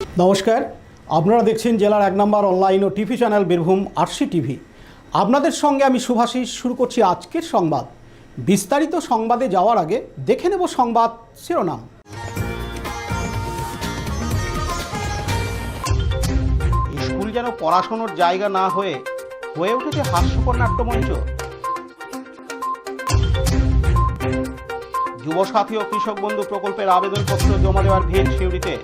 নমস্কার, আপনারা দেখছেন জেলার 1 নম্বর অনলাইন ও TV channel Birbhum RC TV. আপনাদের সঙ্গে আমি শুভাশিস। শুরু করছি আজকের সংবাদ। বিস্তারিত সংবাদে যাওয়ার আগে দেখে নেব সংবাদ শিরোনাম। স্কুল যেন পড়াশোনার জায়গা না হয়ে উঠেছে হাস্যকর নাট্যমঞ্চ। যুবসাথী ও কৃষক বন্ধু প্রকল্পের আবেদনপত্র জমা দেওয়ার ভিড় সিউড়িতে।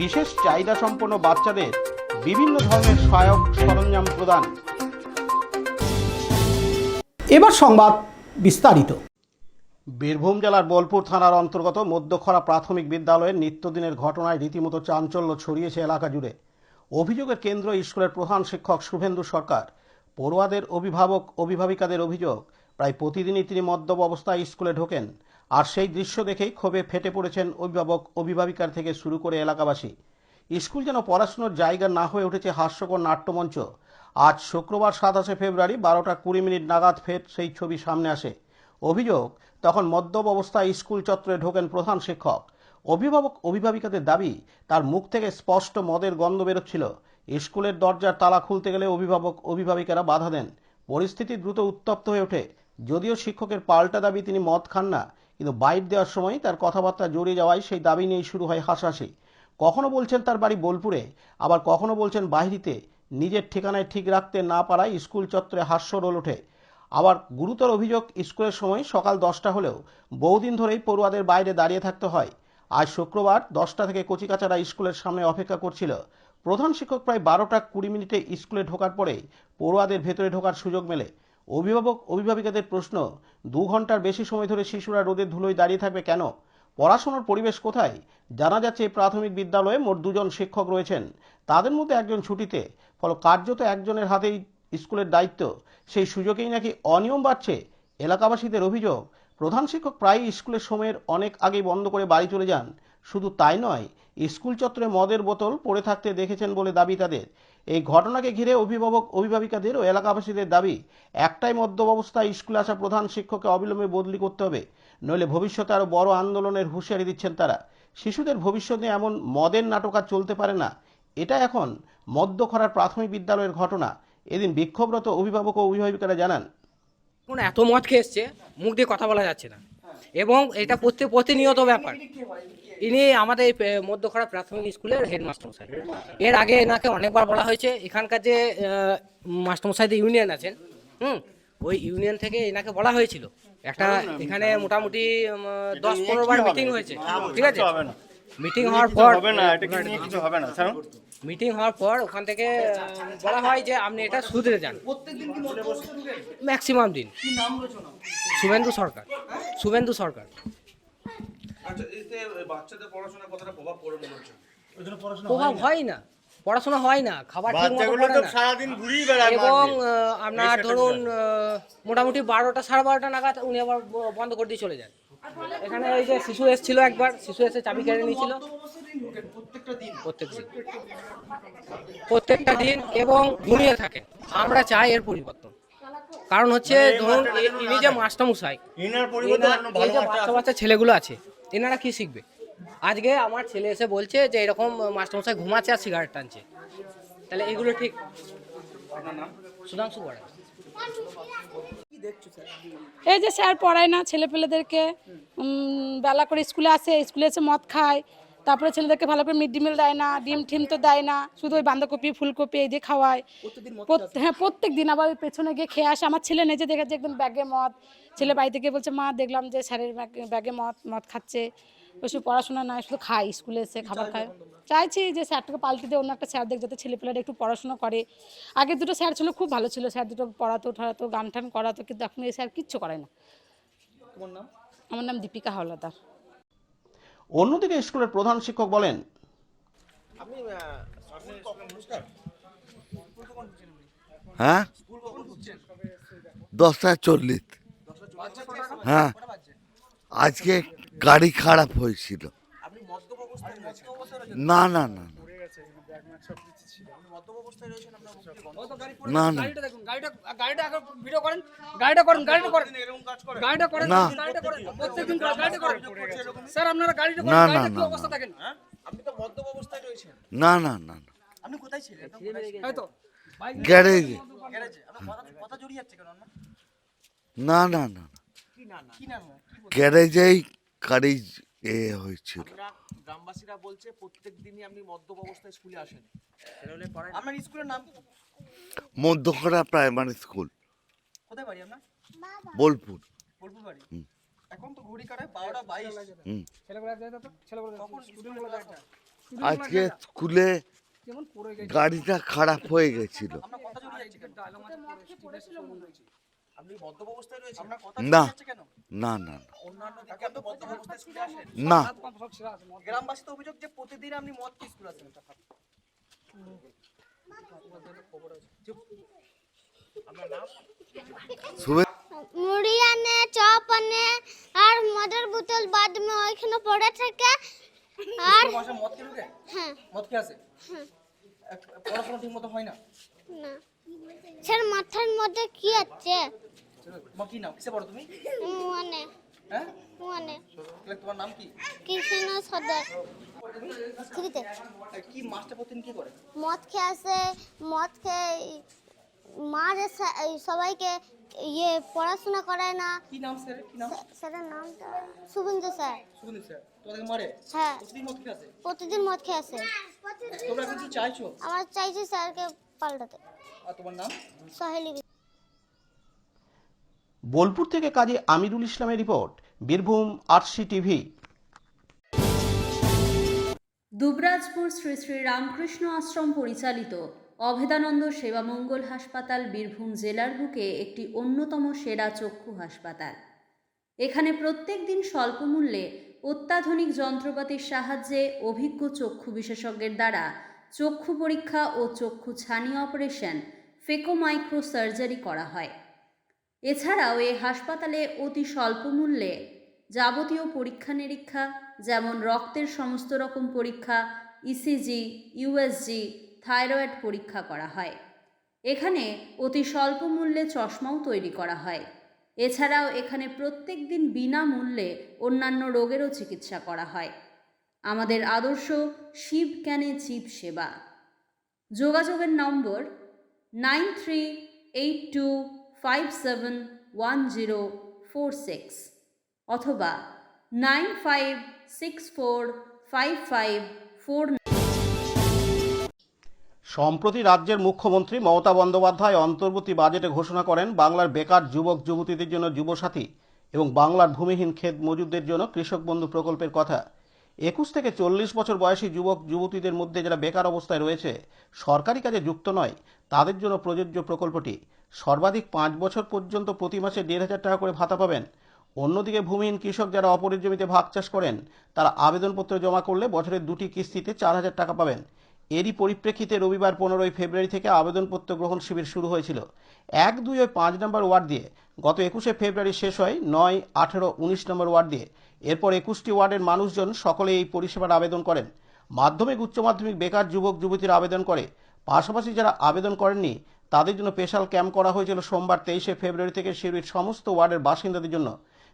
বিশেষ চাহিদা সম্পন্ন বাচ্চাদের বিভিন্ন ধরনের সহায়ক সরঞ্জাম প্রদান। এবার সংবাদ বিস্তারিত। বীরভূম জেলার বোলপুর থানার অন্তর্গত মধ্যখরা প্রাথমিক বিদ্যালয়ের নিত্যদিনের ঘটনায় রীতিমতো চাঞ্চল্য ছড়িয়েছে এলাকা জুড়ে। অভিযোগের কেন্দ্র স্কুলের প্রধান শিক্ষক শুভেন্দু সরকার। পড়ুয়াদের অভিভাবিকাদের অভিযোগ, প্রায় প্রতিদিনই তিনি মদ্যপ অবস্থায় স্কুলে ঢোকেন, আর সেই দৃশ্য দেখেই ক্ষোভে ফেটে পড়েছেন অভিভাবিকার থেকে শুরু করে এলাকাবাসী। স্কুল যেন পড়াশোনার জায়গা না হয়ে উঠেছে হাস্যকর নাট্যমঞ্চ। আজ শুক্রবার 27 ফেব্রুয়ারি 12:20 নাগাদ ফের সেই ছবি সামনে আসে। অভিযোগ, তখন মদ্যপ অবস্থায় স্কুল চত্বরে ঢোকেন প্রধান শিক্ষক। অভিভাবিকাদের দাবি, তার মুখ থেকে স্পষ্ট মদের গন্ধ বেরোচ্ছিল। স্কুলের দরজার তালা খুলতে গেলে অভিভাবিকারা বাধা দেন। পরিস্থিতি দ্রুত উত্তপ্ত হয়ে ওঠে। যদিও শিক্ষকের পাল্টা দাবি তিনি মদ খান না, কিন্তু বাইট দেওয়ার সময় তার কথাবার্তা জড়িয়ে যাওয়ায় সেই দাবি নিয়েই শুরু হয় হাসাহাসি। কখনো বলছেন তার বাড়ি বোলপুরে, আবার কখনো বলছেন বাহিরিতে। নিজের ঠিকানায় ঠিক রাখতে না পারায় স্কুল চত্বরে হাস্য রোল ওঠে। আবার গুরুতর অভিযোগ, স্কুলের সময় সকাল 10টা হলেও বহুদিন ধরেই পড়ুয়াদের বাইরে দাঁড়িয়ে থাকতে হয়। আজ শুক্রবার 10টা থেকে কচিকাচারা স্কুলের সামনে অপেক্ষা করছিল। প্রধান শিক্ষক প্রায় 12:20 স্কুলে ঢোকার পরে পড়ুয়াদের ভেতরে ঢোকার সুযোগ মেলে। অভিভাবিকাদের প্রশ্ন, 2 ঘন্টার বেশি সময় ধরে শিশুরা রোদের ধুলোয় দাঁড়িয়ে থাকবে কেন? পড়াশোনার পরিবেশ কোথায়? জানা যাচ্ছে এই প্রাথমিক বিদ্যালয়ে মোট 2 জন শিক্ষক রয়েছেন, তাদের মধ্যে একজন ছুটিতে। ফলে কার্যত একজনের হাতেই স্কুলের দায়িত্ব। সেই সুযোগেই নাকি অনিয়ম বাড়ছে। এলাকাবাসীদের অভিযোগ, প্রধান শিক্ষক প্রায়ই স্কুলের সময়ের অনেক আগেই বন্ধ করে বাড়ি চলে যান। শুধু তাই নয়, স্কুল চত্বরে মদের বোতল পড়ে থাকতে দেখেছেন বলে দাবি তাদের। এই ঘটনাকে ঘিরে অভিভাবিকাদের ও এলাকাবাসীদের দাবি, একটাই মদ্যপ অবস্থায় স্কুলে আসা প্রধান শিক্ষককে অবিলম্বে বদলি করতে হবে, নইলে ভবিষ্যতে আরো বড় আন্দোলনের হুঁশিয়ারি দিচ্ছেন তারা। শিশুদের ভবিষ্যতে এমন মদের নাটক আর চলতে পারে না। এটা এখন মধ্যখরার প্রাথমিক বিদ্যালয়ের ঘটনা। এদিন বিক্ষোভরত অভিভাবক ও অভিভাবিকারা জানান, এত মদ খেয়ে এসছে, মুখ দিয়ে কথা বলা যাচ্ছে না, এবং এটা প্রতিনিয়ত ব্যাপার। ইনি আমাদের মধ্যখরা প্রাথমিক স্কুলের হেডমাস্টার মশাই। এর আগে এনাকে অনেকবার বলা হয়েছে। এখানকার যে মাস্টারমশাইদের ইউনিয়ন আছেন, ওই ইউনিয়ন থেকে এনাকে বলা হয়েছিল। একটা এখানে মোটামুটি 10-15 বার মিটিং হয়েছে, ঠিক আছে? মিটিং হওয়ার পর ওখান থেকে বলা হয় যে আপনি এটা শুধরে যান। ম্যাক্সিমাম দিন। শুভেন্দু সরকার। প্রভাব হয় না, পড়াশোনা হয় না, খাবার এবং আপনার ধরুন মোটামুটি 12টা 12:30 নাগাদ উনি আবার বন্ধ করে দিয়ে চলে যান। এখানে ওই যে শিশু এসেছিল, একবার শিশু এসে চাবি কেড়ে নিয়েছিল প্রত্যেকটা দিন, এবং ঘুমিয়ে থাকে। আমরা চাই এর পরিবর্তন। কারণ হচ্ছে ধরুন ইনি যে মাস্টারমশাই, এই যে বাচ্চা ছেলেগুলো আছে, এনারা কি শিখবে? আজকে আমার ছেলে এসে বলছে যে এরকম মাস্টারমশাই ঘুমাচ্ছে আর সিগারেট টানছে, তাহলে এগুলো ঠিক? সুধাংশু বড়া। এই যে স্যার পড়ায় না ছেলেপেলেদেরকে, বেলা করে স্কুলে আসে, স্কুলে এসে মদ খায়, তারপরে ছেলেদেরকে ভালো করে মিড ডে মিল দেয় না, ডিম ঠিম তো দেয় না, শুধু ওই বাঁধাকপি ফুলকপি এই দিয়ে খাওয়ায়। হ্যাঁ, প্রত্যেক দিন। আবার ওই পেছনে গিয়ে খেয়ে আসে। আমার ছেলে নিজে দেখেছে একদম ব্যাগে মদ। ছেলে বাড়ি থেকে বলছে, মা দেখলাম যে স্যারের ব্যাগে মদ খাচ্ছে, ওইসব পড়াশোনা নয়, শুধু খায়, স্কুলে এসে খাবার খায়। চাইছি যে স্যারটাকে পাল্টে দিয়ে অন্য একটা স্যার দেখ, যাতে ছেলেপেলেরা একটু পড়াশোনা করে। আগে দুটো স্যার ছিল, খুব ভালো ছিল, স্যার দুটো পড়াতো ঠড়াতো, গান টান করাতো, কিন্তু এখন এই স্যার কিচ্ছু করে না। আমার নাম দীপিকা হাওলাদার। অন্যদিকে স্কুলের প্রধান শিক্ষক বলেন, হ্যাঁ 10:40। হ্যাঁ, আজকে গাড়ি খারাপ হয়েছিল। না, না না গাড়িটা দেখুন, গাড়িটা আগে ভিডিও করেন, গাড়িটা করেন। না। প্রত্যেকদিন গাড়িটা করেন। স্যার আপনারা গাড়িটা না, করেন, না, গাড়িটা কি না, অবস্থা না। দেখেন। আপনি তো মদ্যপ অবস্থায় রয়েছেন। না না না না আপনি কোথায় ছিলেন? তাই তো? গ্যারেজে গ্যারেজে। আপনার কথা জড়িয়ে যাচ্ছে কেন? আপনার না না না না। কি নাম? কি বলছেন? গ্যারেজেই গাড়ি হয়েছিল। আপনারা গ্রামবাসীরা বলছে প্রত্যেক দিনই আপনি মদ্যপ অবস্থায় স্কুলে আসেন। আপনার স্কুলের নাম কি? মধ্যখরা প্রাইমারি স্কুল, কোথায় বাড়ি আপনার? বোলপুর। বোলপুর বাড়ি। হুম। এখন তো ঘড়ি কাটায় 12:22। হুম। কখন স্কুলে ক্লাস হয়? আজকে স্কুলে গাড়িটা খারাপ হয়ে গেছিল। আপনার কথা জড়িয়ে যাচ্ছে কেন? আপনি মদ্যপ অবস্থায় রয়েছেন। আপনার কথা না। জড়িয়ে যাচ্ছে কেন? না না না অন্যান্য দিকে আপনি মদ্যপ অবস্থায় স্কুলে আসেন। না গ্রামবাসী তো অভিযোগ যে প্রতিদিন আপনি মদ খেয়ে স্কুলে আসেন। আপনার নাম? শুভে মুড়ি আনে, চপ আনে আর মদের বোতল বাদ মে ওইখানে পড়ে থাকে। আর মাসে মদ খেয়ে ঢুকে? হ্যাঁ মদ খেয়ে আসে? পড়াশোনা ঠিক মতো হয় না? না স্যার মাথার মধ্যে কি আছে? কি নাম? কিসে পড়ো তুমি? মানে হ্যাঁ? মানে তোমার নাম কি? কৃষ্ণ সদর স্কুলিতে কি মাস্টার প্রতিদিন কি করে? মদ খেয়ে আসে, মদ খেয়ে মারে সবাইকে ইয়ে পড়াশোনা করায় না। কি নাম স্যার? কি নাম? স্যারের নামটা শুভেন্দু স্যার। সুনীল স্যার। তোমাদেরকে মারে? হ্যাঁ প্রতিদিন মদ খেয়ে আসে? প্রতিদিন মদ খেয়ে আসে। তোমরা এখন কি চাইছো? আমরা চাইছি স্যারকে পাল্টাতে। আর তোমার নাম? সহেলি বোলপুর থেকে কাজী আমিরুল ইসলামের report, Birbhum RC TV. Dubrajpur Shri Shri Ramakrishna Ashram পরিচালিত অভেদানন্দ সেবামঙ্গল হাসপাতাল বীরভূম জেলার বুকে একটি অন্যতম সেরা চক্ষু হাসপাতাল। এখানে প্রত্যেক দিন স্বল্প মূল্যে অত্যাধুনিক যন্ত্রপাতির সাহায্যে অভিজ্ঞ চক্ষু বিশেষজ্ঞের দ্বারা চক্ষু পরীক্ষা ও চক্ষু ছানি অপারেশন, ফেকো মাইক্রো সার্জারি করা হয়। এছাড়াও এই হাসপাতালে অতি স্বল্প মূল্যে যাবতীয় পরীক্ষা নিরীক্ষা যেমন রক্তের সমস্ত রকম পরীক্ষা, ইসিজি, ইউএসজি, থাইরয়েড পরীক্ষা করা হয়। এখানে অতি স্বল্প মূল্যে চশমাও তৈরি করা হয়। এছাড়াও এখানে প্রত্যেক দিন বিনামূল্যে অন্যান্য রোগেরও চিকিৎসা করা হয়। আমাদের আদর্শ শিব ক্যানে চিপ সেবা। যোগাযোগের নম্বর 9382571046 অথবা 95645549। সম্প্রতি রাজ্যের মুখ্যমন্ত্রী মমতা বন্দ্যোপাধ্যায় অন্তর্বর্তী বাজেটে ঘোষণা করেন বাংলার বেকার যুবক যুবতীদের জন্য যুবসাথী এবং বাংলার ভূমিহীন ক্ষেত মজুরদের জন্য কৃষক বন্ধু প্রকল্পের কথা। 21 থেকে 40 বছর বয়সী যুবক যুবতীদের মধ্যে যারা বেকার অবস্থায় রয়েছে, সরকারি কাজে যুক্ত নয়, তাদের জন্য প্রযোজ্য প্রকল্পটি। সর্বাধিক 5 বছর পর্যন্ত প্রতি মাসে 1,500 টাকা করে ভাতা পাবেন। অন্যদিকে ভূমিহীন কৃষক যারা অপরের জমিতে ভাগ চাষ করেন, তারা আবেদনপত্র জমা করলে বছরের 2টি কিস্তিতে 4,000 টাকা পাবেন। এরই পরিপ্রেক্ষিতে রবিবার 15 ফেব্রুয়ারি থেকে আবেদনপত্র গ্রহণ শিবির শুরু হয়েছিল। 1, 2 ও 5 নম্বর ওয়ার্ড দিয়ে গত 21 ফেব্রুয়ারি শেষ হয়। 9, 18, 19 নম্বর ওয়ার্ড দিয়ে এরপর 21টি ওয়ার্ডের মানুষজন সকলে এই পরিষেবার আবেদন করেন। মাধ্যমিক উচ্চ মাধ্যমিক বেকার যুবক যুবতীরা আবেদন করে। পাশাপাশি যারা আবেদন করেননি তাদের জন্য স্পেশাল ক্যাম্প করা হয়েছিল সোমবার 23 ফেব্রুয়ারি থেকে শিবির সমস্ত ওয়ার্ডের বাসিন্দাদের জন্য,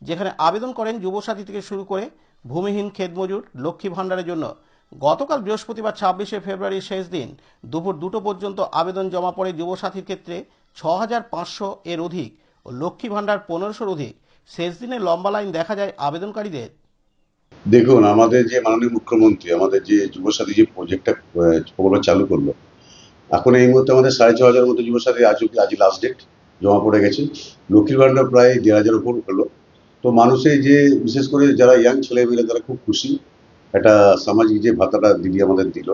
যেখানে আবেদন করেন যুবসাথী থেকে শুরু করে ভূমিহীন ক্ষেতমজুর, লক্ষ্মী ভাণ্ডারের জন্য। গতকাল বৃহস্পতিবার 26 ফেব্রুয়ারির শেষ দিন দুপুর 2টো পর্যন্ত আবেদন জমা পড়ে যুবসাথীর ক্ষেত্রে 6,500 এর অধিক ও লক্ষ্মী ভাণ্ডার 1500-র অধিক। শেষ দিনে লম্বা লাইন দেখা যায় আবেদনকারীদের। দেখুন, আমাদের যে মাননীয় মুখ্যমন্ত্রী আমাদের যে যুবসাথী যে প্রজেক্টটা প্রকল্প চালু করলো, এখন এই মুহূর্তে আমাদের 6,500 মতো যুবসাথী আজ লাস্ট ডেট জমা পড়ে গেছে। লক্ষ্মীর ভাণ্ডার প্রায় 1,500 উপর হলো। তো মানুষের যে বিশেষ করে যারা ইয়াং ছেলেমেয়েরা তারা খুব খুশি। একটা সামাজিক যে ভাতাটা দিদি আমাদের দিল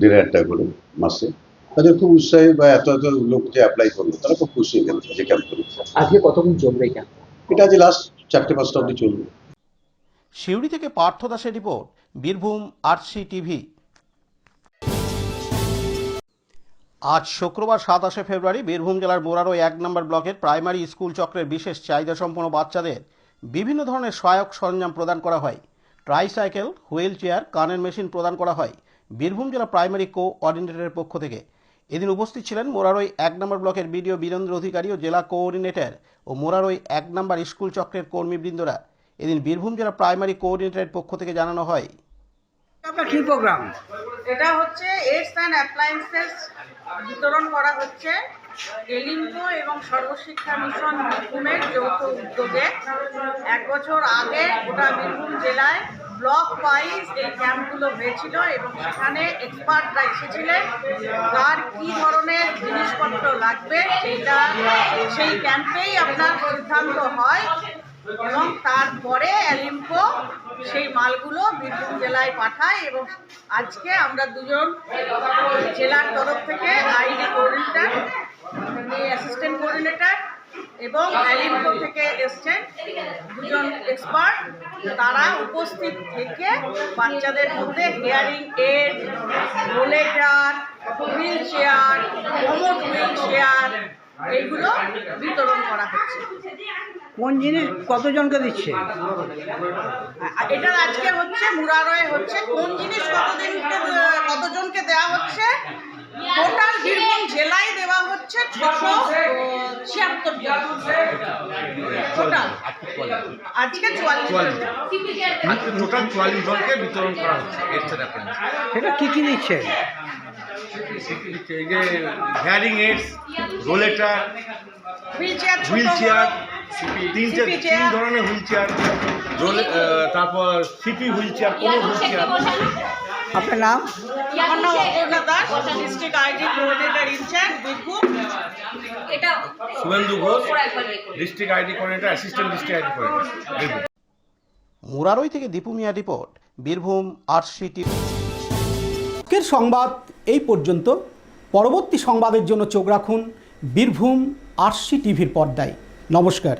1,500 টাকা করে মাসে, তাদের খুব উৎসাহী বা এত লোক যে অ্যাপ্লাই করলো তারা খুব খুশি এখানে যে ক্যাম্প করে। আজকে কতক্ষণ চলবে ক্যাম্প? এটা আজ লাস্ট 4টে-5টা অবধি চলবে। সিউড়ি থেকে পার্থ দাসের রিপোর্ট, বীরভূম আরসি টিভি। আজ শুক্রবার 27 ফেব্রুয়ারি বীরভূম জেলার বোরারো 1 নম্বর ব্লকের প্রাইমারি স্কুল চক্রের বিশেষ চাহিদা সম্পন্ন বাচ্চাদের বিভিন্ন ধরনের সহায়ক সরঞ্জাম প্রদান করা হয়। ট্রাইসাইকেল, হুইল চেয়ার, কানের মেশিন প্রদান করা হয়। বীরভূম জেলা প্রাইমারি কোঅর্ডিনেটরের পক্ষ থেকে। এদিন উপস্থিত ছিলেন মোরারই 1 নম্বর ব্লকের বিডিও বীরেন্দ্র অধিকারী ও জেলা কোঅর্ডিনেটর ও মোরারই 1 নম্বর স্কুল চক্রের কর্মীবৃন্দরা। এদিন বীরভূম জেলা প্রাইমারি কোঅর্ডিনেটরের পক্ষ থেকে জানানো হয়, আপনার কি প্রোগ্রাম? এটা হচ্ছে এডস অ্যান্ড অ্যাপ্লায়েন্সেস বিতরণ করা হচ্ছে এলিম্পো এবং সর্বশিক্ষা মিশন বীরভূমের যৌথ উদ্যোগে। 1 বছর আগে গোটা বীরভূম জেলায় ব্লক ওয়াইজ এই ক্যাম্পগুলো হয়েছিল এবং সেখানে এক্সপার্টরা এসেছিলেন। কার কী ধরনের জিনিসপত্র লাগবে সেই ক্যাম্পেই আপনার সিদ্ধান্ত হয় এবং তারপরে এলিম্পো সেই মালগুলো বীরভূম জেলায় পাঠায়। এবং আজকে আমরা দুজন জেলার তরফ থেকে আইডি কোঅর্ডিনেটর, অ্যাসিস্ট্যান্ট কোঅর্ডিনেটর এবং এলিম্পো থেকে এসছেন দুজন এক্সপার্ট, তারা উপস্থিত থেকে বাচ্চাদের মধ্যে hearing aid, rollator, wheelchair, commode wheelchair এইগুলো বিতরণ করা হচ্ছে। কোন জিনিস কতজনকে দিচ্ছে? এটা আজকে হচ্ছে মুরারয়ে হচ্ছে কোন জিনিস কতজনকে দেওয়া হচ্ছে। টোটাল বীরভূম জেলায় দেওয়া হচ্ছে 676 জন টোটাল। আজকে 44 টোটাল 44 জনকে বিতরণ করা হচ্ছে। সেটা কি কি দিচ্ছে? এই যে hearing aids, rollator, wheelchair, wheelchair, তিন ধরনের হুইল চেয়ার, তারপর সিপি হুইল চেয়ার, কোনো হুইল চেয়ার। আপনার নাম? আমার নাম Aparna Das, district ID coordinator in-charge Birbhum. Suvendu Ghosh, district ID coordinator, assistant district ID coordinator. Murarai থেকে দীপু মিয়া রিপোর্ট, বীরভূম RCT। আজকের সংবাদ এই পর্যন্ত। পরবর্তী সংবাদের জন্য চোখ রাখুন বীরভূম RCTVর পর্দায়। নমস্কার।